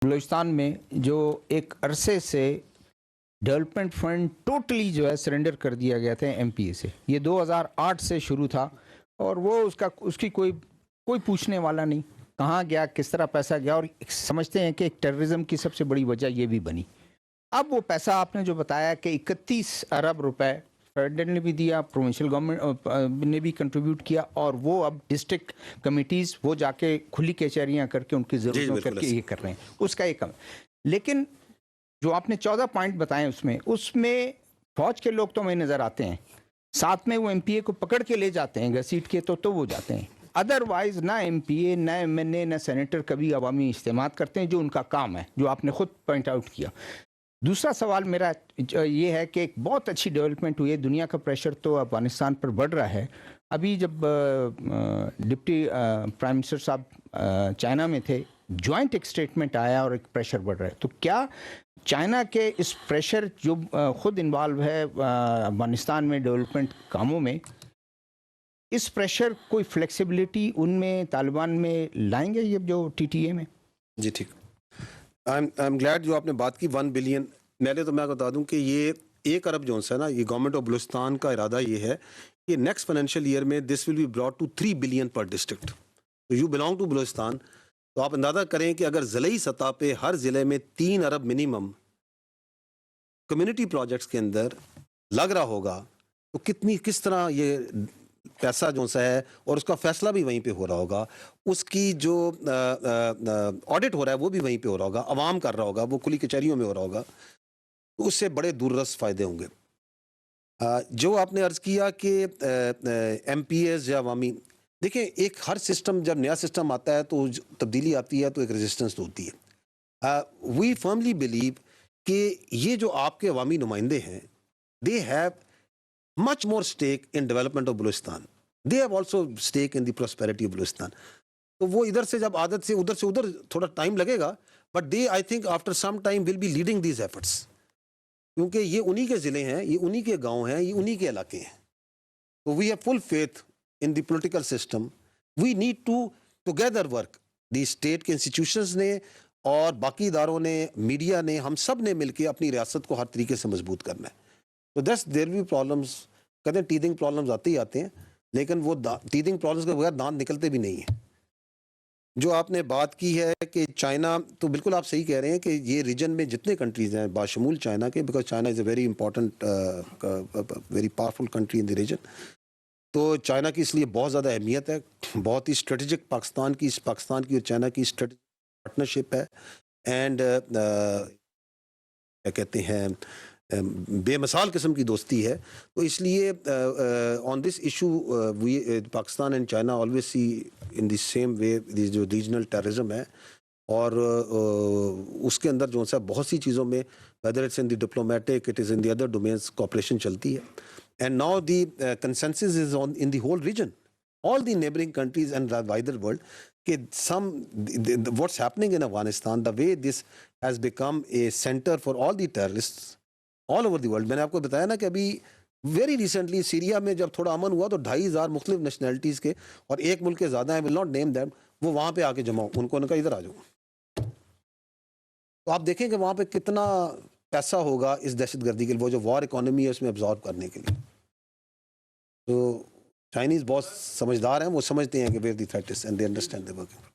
بلوچستان میں جو ایک عرصے سے ڈیولپمنٹ فنڈ ٹوٹلی جو ہے سرنڈر کر دیا گیا تھا ایم پی اے سے. یہ 2008 سے شروع تھا اور وہ اس کی کوئی پوچھنے والا نہیں کہاں گیا, کس طرح پیسہ گیا, اور سمجھتے ہیں کہ ایک ٹیررزم کی سب سے بڑی وجہ یہ بھی بنی. اب وہ پیسہ آپ نے جو بتایا کہ 31 ارب روپے فیڈرل نے بھی دیا, پروونشل گورنمنٹ نے بھی کنٹریبیوٹ کیا, اور وہ اب ڈسٹرکٹ کمیٹیز وہ جا کے کھلی کچہریاں کر کے ان کی ضرورتوں کر کے یہ کر رہے ہیں. اس کا ایک لیکن جو آپ نے 14 پوائنٹ بتائے اس میں فوج کے لوگ تو ہمیں نظر آتے ہیں, ساتھ میں وہ ایم پی اے کو پکڑ کے لے جاتے ہیں گھسیٹ کے, تو وہ جاتے ہیں. ادروائز نہ ایم پی اے, نہ ایم این اے, نہ سینیٹر کبھی عوامی اجتماعات کرتے ہیں جو ان کا کام ہے, جو آپ نے خود پوائنٹ آؤٹ کیا. دوسرا سوال میرا یہ ہے کہ ایک بہت اچھی ڈیولپمنٹ ہوئی ہے, دنیا کا پریشر تو افغانستان پر بڑھ رہا ہے. ابھی جب ڈپٹی پرائم منسٹر صاحب چائنا میں تھے, جوائنٹ ایک اسٹیٹمنٹ آیا اور ایک پریشر بڑھ رہا ہے. تو کیا چائنا کے اس پریشر جو خود انوالو ہے افغانستان میں ڈیولپمنٹ کاموں میں, اس پریشر کوئی فلیکسیبلٹی ان میں طالبان میں لائیں گے یہ جو ٹی ٹی اے میں؟ جی ٹھیک, آئی ایم گلیڈ جو آپ نے بات کی 1 بلین. پہلے تو میں بتا دوں کہ یہ 1 ارب جو ہے نا, یہ گورنمنٹ آف بلوچستان کا ارادہ یہ ہے کہ نیکسٹ فائنینشیل ایئر میں this will be brought to 3 billion پر district. You belong to Balochistan, تو آپ اندازہ کریں کہ اگر ضلعی سطح پہ ہر ضلع میں 3 ارب منیمم کمیونٹی پروجیکٹس کے اندر لگ رہا ہوگا تو کس طرح یہ پیسہ جو سا ہے, اور اس کا فیصلہ بھی وہیں پہ ہو رہا ہوگا, اس کی جو آڈٹ ہو رہا ہے وہ بھی وہیں پہ ہو رہا ہوگا, عوام کر رہا ہوگا, وہ کھلی کچہریوں میں ہو رہا ہوگا, تو اس سے بڑے دور رس فائدے ہوں گے. جو آپ نے عرض کیا کہ ایم پی ایز یا عوامی, دیکھیں ایک ہر سسٹم جب نیا سسٹم آتا ہے تو تبدیلی آتی ہے تو ایک ریزسٹنس ہوتی ہے. وی فرملی بلیو کہ یہ جو آپ کے عوامی نمائندے ہیں, they have much more stake in development of Balochistan. They have also stake in the prosperity of Balochistan. تو وہ ادھر سے جب عادت سے ادھر تھوڑا ٹائم لگے گا, but they I think after some time will be leading these efforts. کیونکہ یہ انہی کے ضلع ہیں, یہ انہی کے گاؤں ہیں, یہ انہی کے علاقے ہیں. تو we have full faith in the political system. We need to together work. The state کے انسٹیٹیوشنز نے اور باقی اداروں نے, میڈیا نے, ہم سب نے مل کے اپنی ریاست کو ہر طریقے سے مضبوط کرنا ہے. تو دیر بھی پرابلمس, کہتے ہیں ٹیدنگ پرابلمس آتے ہی آتے ہیں, لیکن وہ ٹیدنگ پرابلمس کے بغیر دانت نکلتے بھی نہیں ہیں. جو آپ نے بات کی ہے کہ چائنا, تو بالکل آپ صحیح کہہ رہے ہیں کہ یہ ریجن میں جتنے کنٹریز ہیں باشمول چائنا کے, because China is a very important very powerful country in the region, تو چائنا کی اس لیے بہت زیادہ اہمیت ہے, بہت ہی اسٹریٹجک پاکستان کی اور چائنا کی اسٹریٹجک پارٹنرشپ ہے, اینڈ کیا کہتے ہیں بے مثال قسم کی دوستی ہے. تو اس لیے on this issue Pakistan and China always see in the same way جو ریجنل ٹیررزم ہے, اور اس کے اندر جو ہے بہت سی چیزوں میں whether it's in the diplomatic, it is in the other domains, cooperation چلتی ہے. And now the consensus is on in the whole region, all the neighboring countries and the wider world, what's happening in Afghanistan, the way this has become a center for all the terrorists all over the world. میں نے آپ کو بتایا نا کہ ابھی very recently Syria میں جب تھوڑا امن ہوا تو 2,500 مختلف نیشنلٹیز کے, اور ایک ملک کے زیادہ ہیں, will not name them, وہ وہاں پہ آ کے جمع, ان کو کہا ادھر آ جاؤ. تو آپ دیکھیں کہ وہاں پہ کتنا پیسہ ہوگا اس دہشت گردی کے لیے, وہ جو وار اکانومی ہے اس میں ابزارو کرنے کے لیے. تو چائنیز بہت سمجھدار ہیں, وہ سمجھتے ہیں کہ where the threat is, and they understand the working.